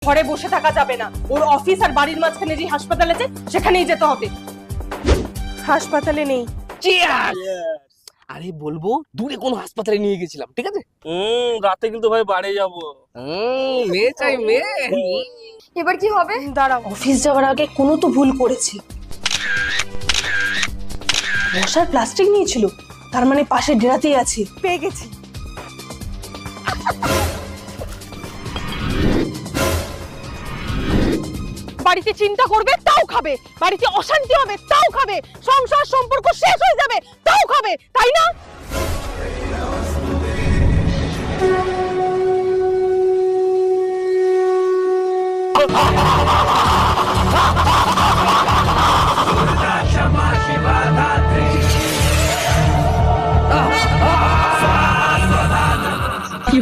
ঘরে বসে থাকা যাবে না, ওর অফিস আর বাড়ির মাঝখানে যে হাসপাতাল আছে সেখানেই যেতে হবে। হাসপাতালে নেই। আরে বলবো দূরে কোনো হাসপাতালে নিয়ে গেছিলাম, ঠিক আছে? রাতে কিন্তু ভাই বাড়ি যাবো। মেয়ে চাই মেয়ে। এবার কি হবে? দাঁড়াও, অফিস যাওয়ার আগে কোনো তো ভুল করেছি। মশার প্লাস্টিক নিয়েছিল, তার মানে পাশে ডেরাতেই আছে। পেয়ে গেছি। বাড়িতে চিন্তা করবে তাও খাবে, বাড়িতে অশান্তি হবে তাও খাবে, সংসার সম্পর্ক শেষ হয়ে যাবে তাও খাবে, তাই না? কি